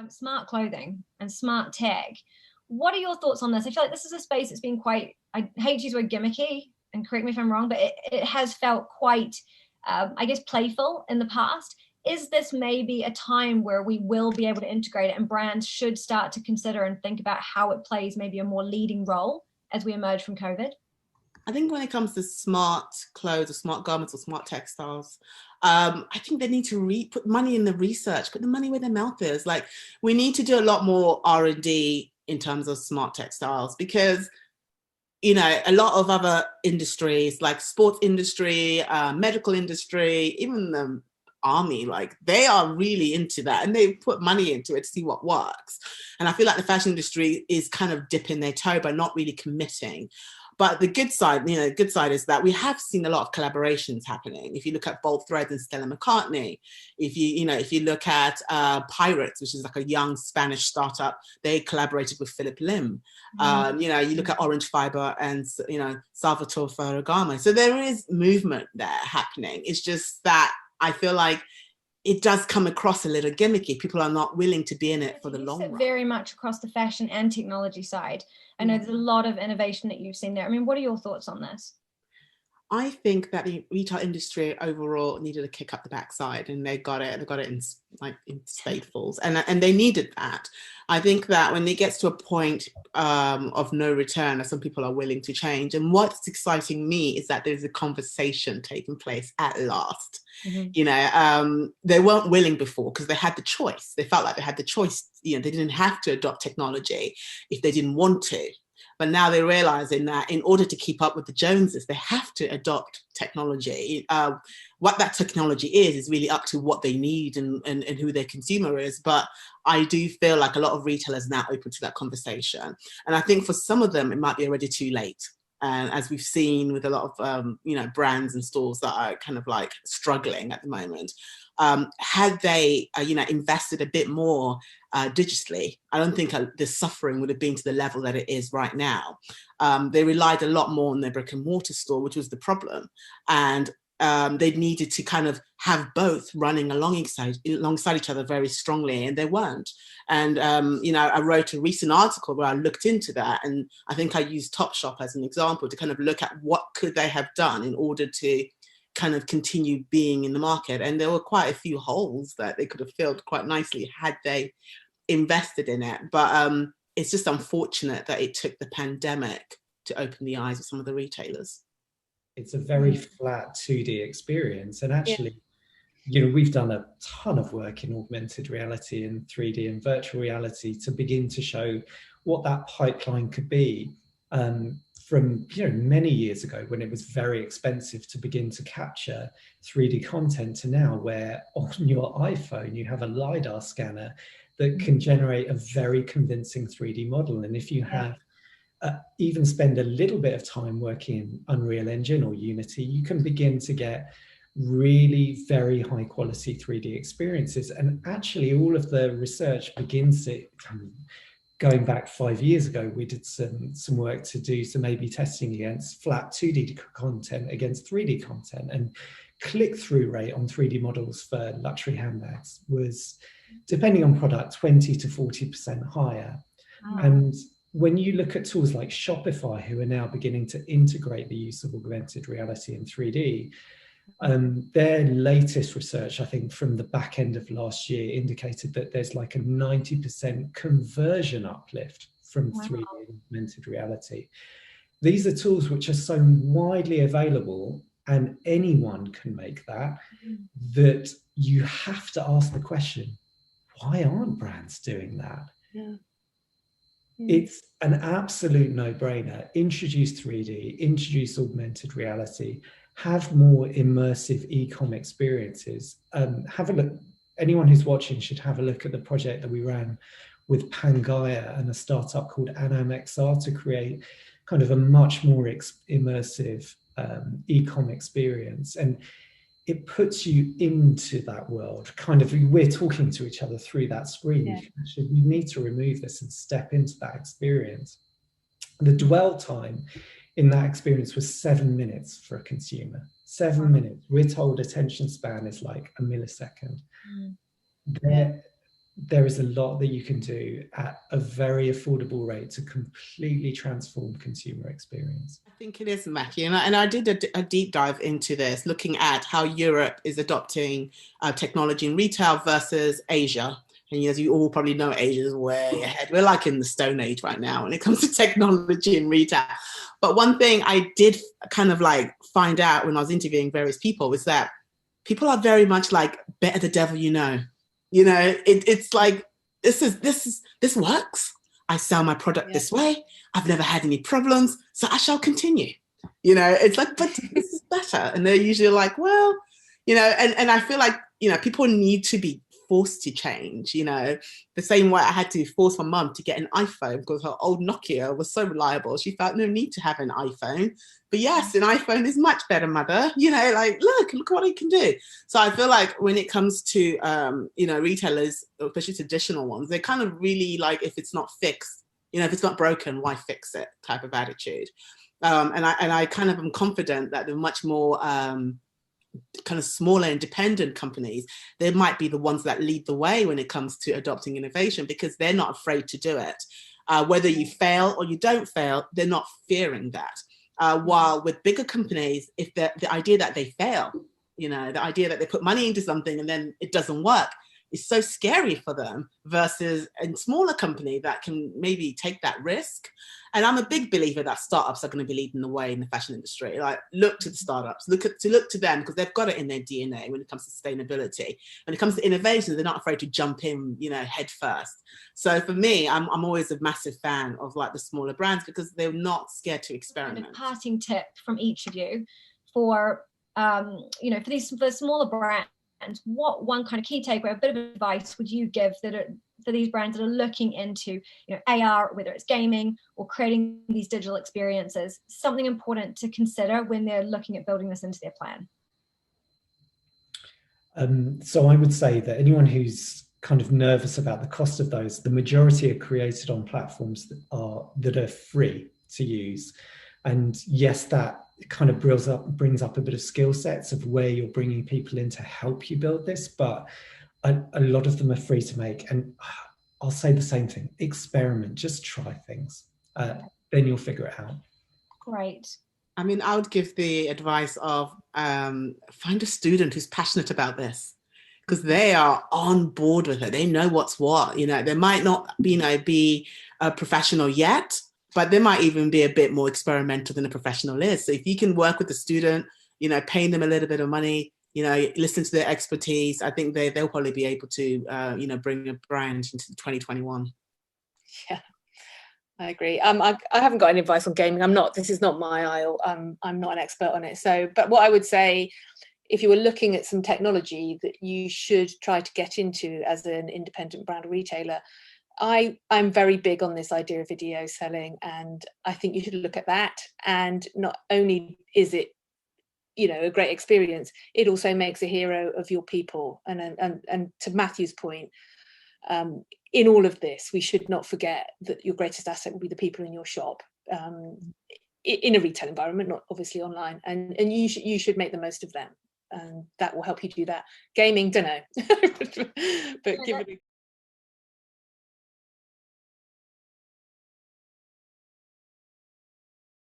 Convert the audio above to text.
smart clothing and smart tag. What are your thoughts on this? I feel like this is a space that's been quite, I hate to use the word gimmicky, and correct me if I'm wrong, but it has felt quite, I guess, playful in the past. Is this maybe a time where we will be able to integrate it and brands should start to consider and think about how it plays maybe a more leading role as we emerge from COVID? I think when it comes to smart clothes or smart garments or smart textiles, I think they need to put money in the research, put the money where their mouth is. Like, we need to do a lot more R&D in terms of smart textiles, because, you know, a lot of other industries like sports industry, medical industry, even the army, like, they are really into that and they put money into it to see what works. And I feel like the fashion industry is kind of dipping their toe but not really committing. But the good side, good side is that we have seen a lot of collaborations happening. If you look at Bold Threads and Stella McCartney, if you look at Pirates, which is like a young Spanish startup, they collaborated with Philip Lim. You look at Orange Fiber and Salvatore Ferragamo. So there is movement there happening. It's just that I feel like it does come across a little gimmicky. People are not willing to be in it for the long run. Very much across the fashion and technology side. I know there's a lot of innovation that you've seen there. I mean, what are your thoughts on this? I think that the retail industry overall needed a kick up the backside, and they got it. They got it in spadefuls, and they needed that. I think that when it gets to a point of no return, that some people are willing to change. And what's exciting me is that there's a conversation taking place at last. Mm-hmm. They weren't willing before because they had the choice. They felt like they had the choice. They didn't have to adopt technology if they didn't want to. But now they're realizing that in order to keep up with the Joneses, they have to adopt technology. What that technology is really up to what they need and who their consumer is. But I do feel like a lot of retailers are now open to that conversation. And I think for some of them, it might be already too late. And as we've seen with a lot of, brands and stores that are kind of like struggling at the moment, had they, invested a bit more digitally, I don't think the suffering would have been to the level that it is right now. They relied a lot more on their brick and mortar store, which was the problem. And they needed to kind of have both running alongside each other very strongly, and they weren't. And, I wrote a recent article where I looked into that, and I think I used Topshop as an example to kind of look at what could they have done in order to kind of continue being in the market. And there were quite a few holes that they could have filled quite nicely had they invested in it. But it's just unfortunate that it took the pandemic to open the eyes of some of the retailers. It's a very flat 2D experience. And actually, we've done a ton of work in augmented reality and 3D and virtual reality to begin to show what that pipeline could be. From many years ago when it was very expensive to begin to capture 3D content, to now where on your iPhone you have a LiDAR scanner that can generate a very convincing 3D model. And if you have even spend a little bit of time working in Unreal Engine or Unity, you can begin to get really very high quality 3D experiences. And actually all of the research begins to going back 5 years ago, we did some work to do some A/B testing against flat 2D content against 3D content, and click-through rate on 3D models for luxury handbags was, depending on product, 20 to 40% higher. Oh. And when you look at tools like Shopify, who are now beginning to integrate the use of augmented reality in 3D, their latest research, I think from the back end of last year, indicated that there's like a 90% conversion uplift from 3D and augmented reality. These are tools which are so widely available and anyone can make that, that you have to ask the question, why aren't brands doing that? Yeah. It's an absolute no-brainer. Introduce 3D, introduce augmented reality, have more immersive e-com experiences. Have a look, anyone who's watching should have a look at the project that we ran with Pangaea and a startup called AnamXR to create kind of a much more immersive e-com experience. And it puts you into that world. Kind of, we're talking to each other through that screen. Yeah. Actually, we need to remove this and step into that experience. The dwell time in that experience was 7 minutes for a consumer. 7 minutes. We're told attention span is like a millisecond. there is a lot that you can do at a very affordable rate to completely transform consumer experience. I think it is, Matthew, and I did a deep dive into this, looking at how Europe is adopting technology in retail versus Asia. And as you all probably know, Asia is way ahead. We're like in the Stone Age right now when it comes to technology in retail. But one thing I did kind of like find out when I was interviewing various people was that people are very much like, better the devil you know. You know, it's like, this works. I sell my product this way. I've never had any problems, so I shall continue. You know, it's like, but this is better. And they're usually like, well, you know, and I feel like, you know, people need to be forced to change, you know, the same way I had to force my mum to get an iPhone because her old Nokia was so reliable. She felt no need to have an iPhone. But yes, an iPhone is much better, mother. You know, like, look what it can do. So I feel like when it comes to, you know, retailers, especially traditional ones, they're kind of really like, if it's not fixed, you know, if it's not broken, why fix it type of attitude. And I kind of am confident that they're much more kind of smaller independent companies, they might be the ones that lead the way when it comes to adopting innovation because they're not afraid to do it. Whether you fail or you don't fail, they're not fearing that. While with bigger companies, if the idea that they fail, you know, the idea that they put money into something and then it doesn't work is so scary for them versus a smaller company that can maybe take that risk. And I'm a big believer that startups are going to be leading the way in the fashion industry. Like, look to the startups, look to them because they've got it in their DNA when it comes to sustainability. When it comes to innovation, they're not afraid to jump in, you know, head first. So for me, I'm always a massive fan of like the smaller brands because they're not scared to experiment. And a parting tip from each of you for, you know, for the smaller brands, what one kind of key takeaway, a bit of advice would you give for these brands that are looking into, you know, AR, whether it's gaming or creating these digital experiences, something important to consider when they're looking at building this into their plan? So I would say that anyone who's kind of nervous about the cost of those, the majority are created on platforms that are free to use. And yes, that kind of brings up a bit of skill sets of where you're bringing people in to help you build this, but a lot of them are free to make. And I'll say the same thing, experiment, just try things, then you'll figure it out. Great. I mean, I would give the advice of find a student who's passionate about this because they are on board with it. They know what's what, you know, they might not, you know, be a professional yet, but they might even be a bit more experimental than a professional is. So if you can work with the student, you know, paying them a little bit of money, you know, listen to their expertise, I think they'll probably be able to, you know, bring a brand into 2021. Yeah, I agree. I haven't got any advice on gaming. This is not my aisle. I'm not an expert on it. So, but what I would say, if you were looking at some technology that you should try to get into as an independent brand retailer, I'm very big on this idea of video selling, and I think you should look at that. And not only is it, you know, a great experience, it also makes a hero of your people. And to Matthew's point, in all of this, we should not forget that your greatest asset will be the people in your shop, in a retail environment, not obviously online. And you should make the most of them, and that will help you do that. Gaming, don't know, but give it a